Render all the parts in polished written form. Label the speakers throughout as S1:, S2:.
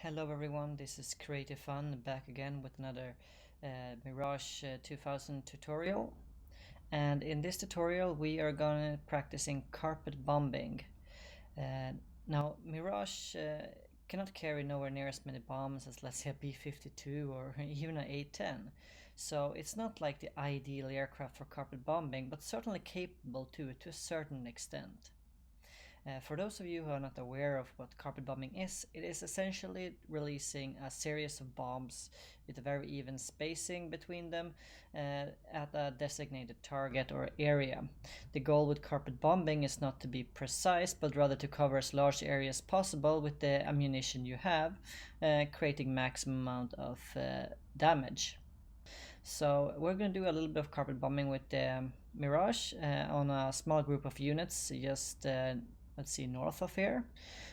S1: Hello everyone, this is Creative Fun back again with another Mirage 2000 tutorial. And in this tutorial we are going to practicing carpet bombing. Now Mirage cannot carry nowhere near as many bombs as, let's say, a B-52 or even an A-10. So it's not like the ideal aircraft for carpet bombing, but certainly capable to a certain extent. For those of you who are not aware of what carpet bombing is, it is essentially releasing a series of bombs with a very even spacing between them at a designated target or area. The goal with carpet bombing is not to be precise, but rather to cover as large areas as possible with the ammunition you have, creating maximum amount of damage. So we're going to do a little bit of carpet bombing with the Mirage on a small group of units, just let's see, north of here.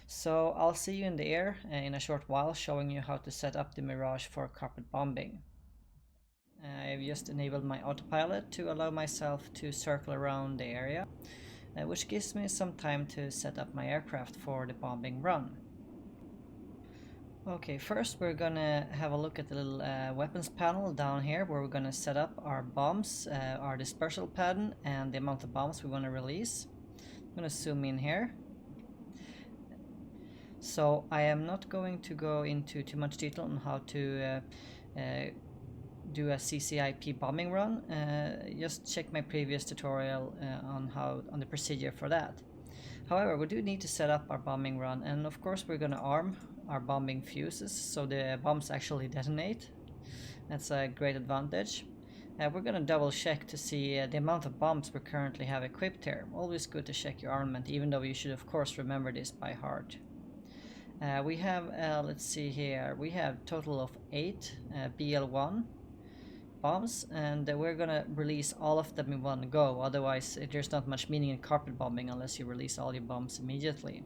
S1: So I'll see you in the air in a short while, showing you how to set up the Mirage for carpet bombing. I've just enabled my autopilot to allow myself to circle around the area, which gives me some time to set up my aircraft for the bombing run. Okay, first we're gonna have a look at the little weapons panel down here, where we're gonna set up our bombs, our dispersal pattern, and the amount of bombs we want to release. I'm going to zoom in here. So I am not going to go into too much detail on how to do a CCIP bombing run. Just check my previous tutorial on the procedure for that. However, we do need to set up our bombing run, and of course we're going to arm our bombing fuses so the bombs actually detonate. That's a great advantage. We're going to double check to see the amount of bombs we currently have equipped here. Always good to check your armament, even though you should of course remember this by heart. We have, let's see here, we have total of 8 BL1 bombs, and we're going to release all of them in one go. Otherwise there's not much meaning in carpet bombing unless you release all your bombs immediately.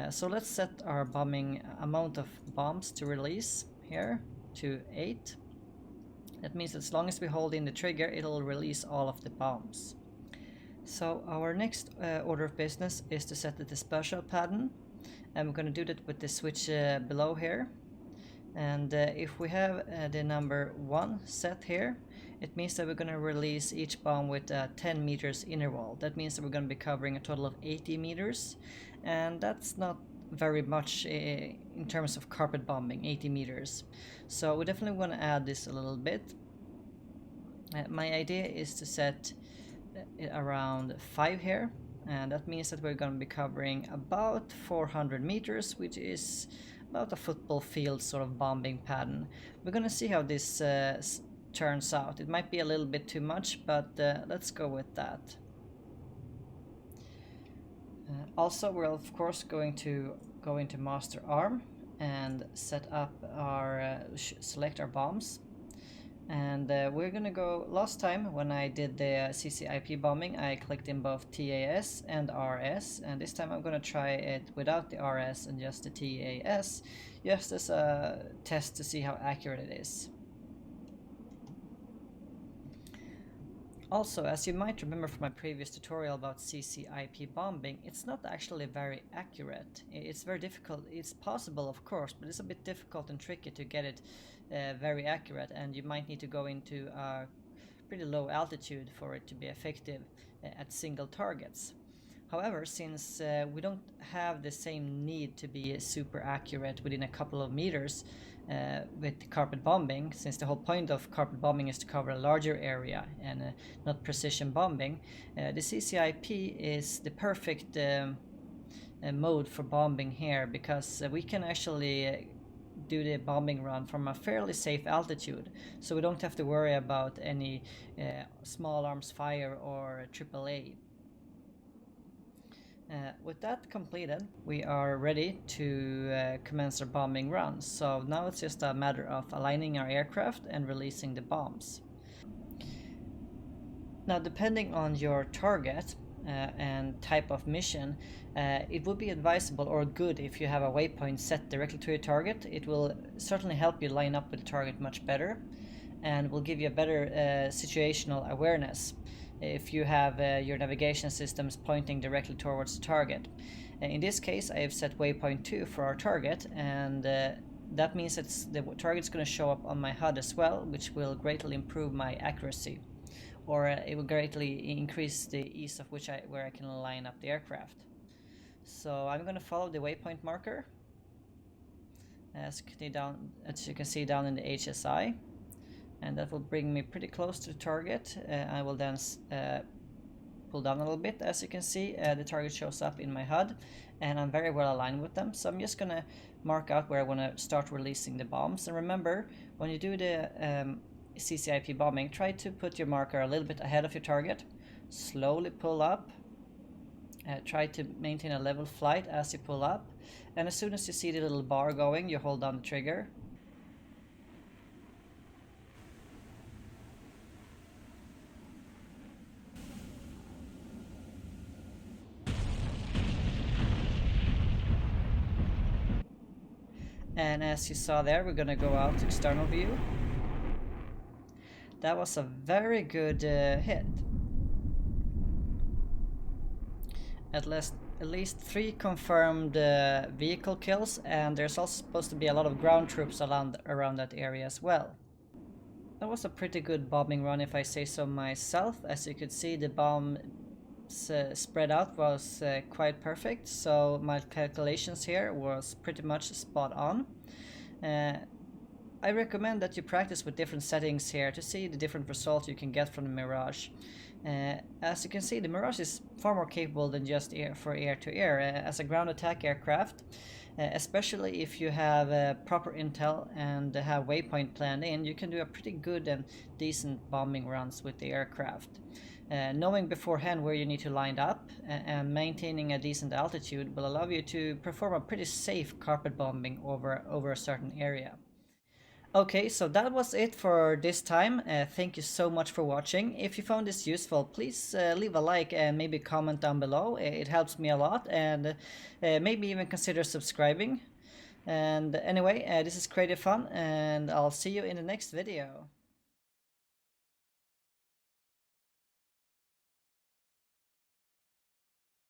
S1: So let's set our bombing amount of bombs to release here to 8. That means that as long as we hold in the trigger, it'll release all of the bombs. So our next order of business is to set the dispersal pattern, and we're going to do that with the switch below here. And if we have the number 1 set here, it means that we're going to release each bomb with a 10 meters interval. That means that we're going to be covering a total of 80 meters, and that's not very much in terms of carpet bombing, 80 meters. So we definitely want to add this a little bit. My idea is to set it around 5 here, and that means that we're going to be covering about 400 meters, which is about a football field sort of bombing pattern. We're going to see how this turns out. It might be a little bit too much, but let's go with that. Also, we're of course going to go into master arm and set up our select our bombs, and we're gonna go. Last time when I did the CCIP bombing, I clicked in both TAS and RS, and this time I'm gonna try it without the RS and just the TAS, just as a test to see how accurate it is. Also, as you might remember from my previous tutorial about CCIP bombing, it's not actually very accurate. It's very difficult. It's possible, of course, but it's a bit difficult and tricky to get it very accurate, and you might need to go into a pretty low altitude for it to be effective at single targets. However, since we don't have the same need to be super accurate within a couple of meters with carpet bombing, since the whole point of carpet bombing is to cover a larger area and not precision bombing, the CCIP is the perfect mode for bombing here, because we can actually do the bombing run from a fairly safe altitude, so we don't have to worry about any small arms fire or AAA. With that completed, we are ready to commence our bombing run. So now it's just a matter of aligning our aircraft and releasing the bombs. Now, depending on your target and type of mission, it would be advisable or good if you have a waypoint set directly to your target. It will certainly help you line up with the target much better, and will give you a better situational awareness if you have your navigation systems pointing directly towards the target. In this case, I have set waypoint 2 for our target, and that means the target's going to show up on my HUD as well, which will greatly improve my accuracy, or it will greatly increase the ease of where I can line up the aircraft. So I'm going to follow the waypoint marker, as you can see down in the HSI, and that will bring me pretty close to the target. I will then pull down a little bit. As you can see, the target shows up in my HUD, and I'm very well aligned with them. So I'm just gonna mark out where I want to start releasing the bombs. And remember, when you do the CCIP bombing, try to put your marker a little bit ahead of your target. Slowly pull up. Try to maintain a level flight as you pull up, and as soon as you see the little bar going, you hold down the trigger. And as you saw there, we're gonna go out to external view. That was a very good hit. At least 3 confirmed vehicle kills, and there's also supposed to be a lot of ground troops around that area as well. That was a pretty good bombing run, if I say so myself. As you could see, the bomb spread out was quite perfect, so my calculations here was pretty much spot on. I recommend that you practice with different settings here to see the different results you can get from the Mirage. As you can see, the Mirage is far more capable than just air-to-air. As a ground attack aircraft, especially if you have proper intel and have waypoint planned in, you can do a pretty good and decent bombing runs with the aircraft. Knowing beforehand where you need to line up and maintaining a decent altitude will allow you to perform a pretty safe carpet bombing over a certain area. Okay, so that was it for this time. Thank you so much for watching. If you found this useful, please leave a like and maybe comment down below. It helps me a lot, and maybe even consider subscribing. And anyway, this is Creative Fun, and I'll see you in the next video.